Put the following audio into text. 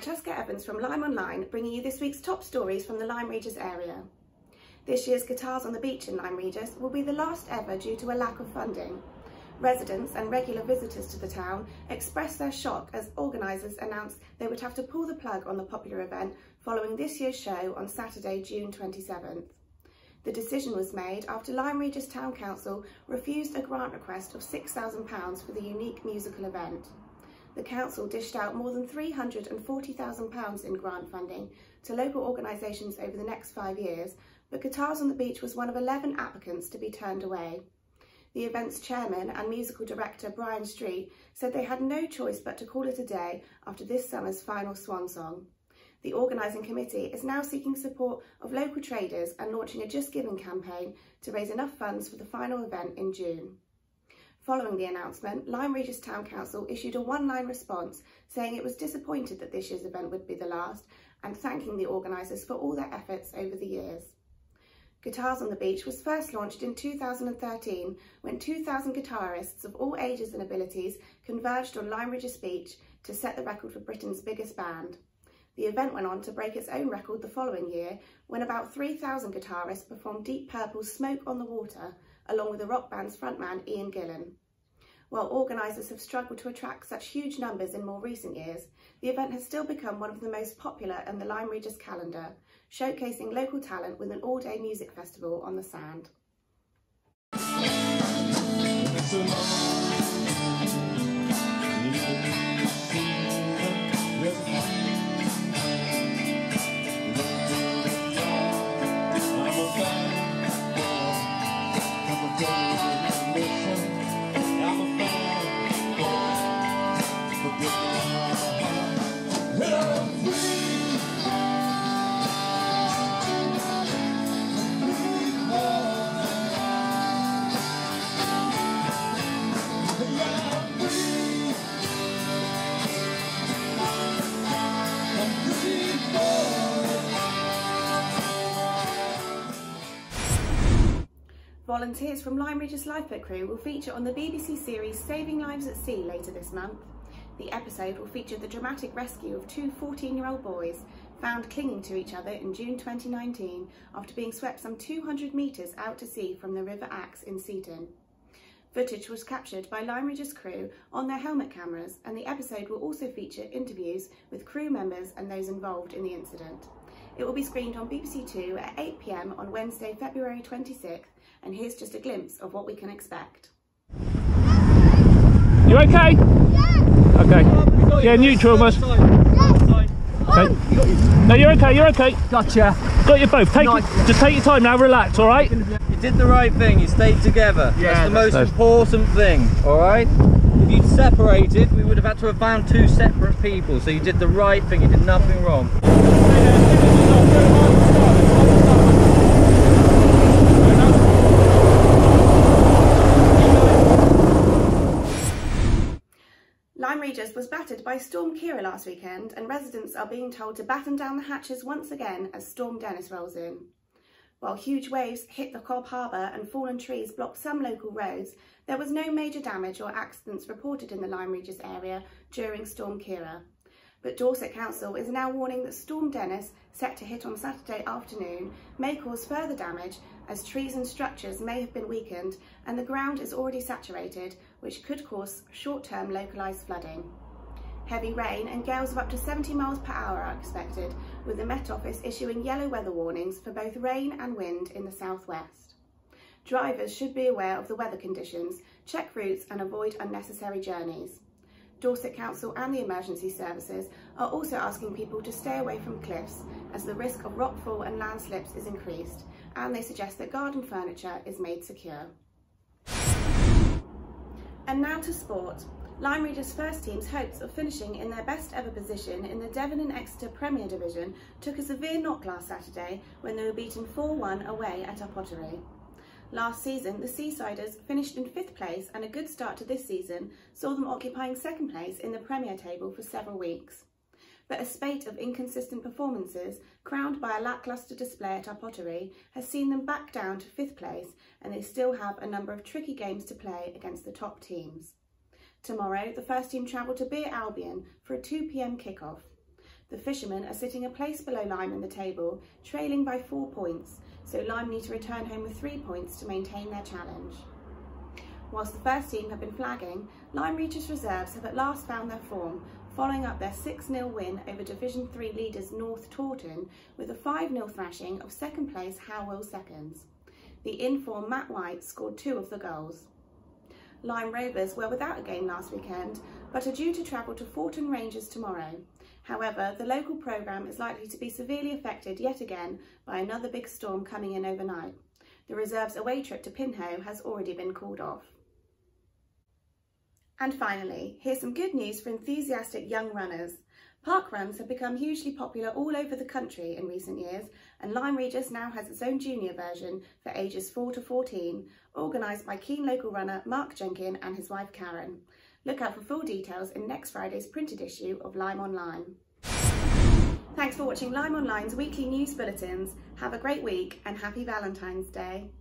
Francesca Evans from LymeOnline, bringing you this week's top stories from the Lyme Regis area. This year's Guitars on the Beach in Lyme Regis will be the last ever due to a lack of funding. Residents and regular visitors to the town expressed their shock as organisers announced they would have to pull the plug on the popular event following this year's show on Saturday, June 27th. The decision was made after Lyme Regis Town Council refused a grant request of £6,000 for the unique musical event. The council dished out more than £340,000 in grant funding to local organisations over the next 5 years, but Guitars on the Beach was one of 11 applicants to be turned away. The event's chairman and musical director Brian Street said they had no choice but to call it a day after this summer's final swan song. The organising committee is now seeking support of local traders and launching a Just Giving campaign to raise enough funds for the final event in June. Following the announcement, Lyme Regis Town Council issued a one-line response saying it was disappointed that this year's event would be the last and thanking the organisers for all their efforts over the years. Guitars on the Beach was first launched in 2013 when 2,000 guitarists of all ages and abilities converged on Lyme Regis Beach to set the record for Britain's biggest band. The event went on to break its own record the following year when about 3,000 guitarists performed Deep Purple's Smoke on the Water along with the rock band's frontman Ian Gillan. While organisers have struggled to attract such huge numbers in more recent years, the event has still become one of the most popular in the Lyme Regis calendar, showcasing local talent with an all-day music festival on the sand. Volunteers from Lyme Regis Lifeboat Crew will feature on the BBC series Saving Lives at Sea later this month. The episode will feature the dramatic rescue of two 14-year-old boys found clinging to each other in June 2019 after being swept some 200 metres out to sea from the River Axe in Seaton. Footage was captured by Lyme Regis crew on their helmet cameras, and the episode will also feature interviews with crew members and those involved in the incident. It will be screened on BBC Two at 8 PM on Wednesday, February 26th, and here's just a glimpse of what we can expect. You okay? Yeah. Okay. Yeah, neutral almost. Yeah. Okay. No, you're okay, you're okay. Gotcha. Got you both. Just take your time now, relax, alright? You did the right thing, you stayed together. Yeah, that's the most important thing, alright? If you'd separated, we would have had to have found two separate people, so you did the right thing, you did nothing wrong. Lyme Regis was battered by Storm Ciara last weekend, and residents are being told to batten down the hatches once again as Storm Dennis rolls in. While huge waves hit the Cobb Harbour and fallen trees blocked some local roads, there was no major damage or accidents reported in the Lyme Regis area during Storm Ciara. But Dorset Council is now warning that Storm Dennis, set to hit on Saturday afternoon, may cause further damage as trees and structures may have been weakened and the ground is already saturated, which could cause short-term localised flooding. Heavy rain and gales of up to 70 miles per hour are expected, with the Met Office issuing yellow weather warnings for both rain and wind in the southwest. Drivers should be aware of the weather conditions, check routes and avoid unnecessary journeys. Dorset Council and the emergency services are also asking people to stay away from cliffs as the risk of rockfall and landslips is increased, and they suggest that garden furniture is made secure. And now to sport. Lyme Regis first team's hopes of finishing in their best ever position in the Devon and Exeter Premier Division took a severe knock last Saturday when they were beaten 4-1 away at our Pottery. Last season, the Seasiders finished in 5th place, and a good start to this season saw them occupying 2nd place in the Premier table for several weeks. But a spate of inconsistent performances, crowned by a lacklustre display at our Pottery, has seen them back down to 5th place, and they still have a number of tricky games to play against the top teams. Tomorrow, the first team travel to Beer Albion for a 2 PM kickoff. The fishermen are sitting a place below Lyme in the table, trailing by 4 points, so Lyme need to return home with 3 points to maintain their challenge. Whilst the first team have been flagging, Lyme Regis reserves have at last found their form, following up their 6-0 win over Division 3 leaders North Taunton with a 5-0 thrashing of second place Howell Seconds. The in-form Matt White scored 2 of the goals. Lyme Rovers were without a game last weekend, but are due to travel to Forton Rangers tomorrow. However, the local programme is likely to be severely affected yet again by another big storm coming in overnight. The reserve's away trip to Pinho has already been called off. And finally, here's some good news for enthusiastic young runners. Park runs have become hugely popular all over the country in recent years, and Lyme Regis now has its own junior version for ages 4 to 14, organised by keen local runner Mark Jenkin and his wife Karen. Look out for full details in next Friday's printed issue of LymeOnline. Thanks for watching LymeOnline's weekly news bulletins. Have a great week and happy Valentine's Day.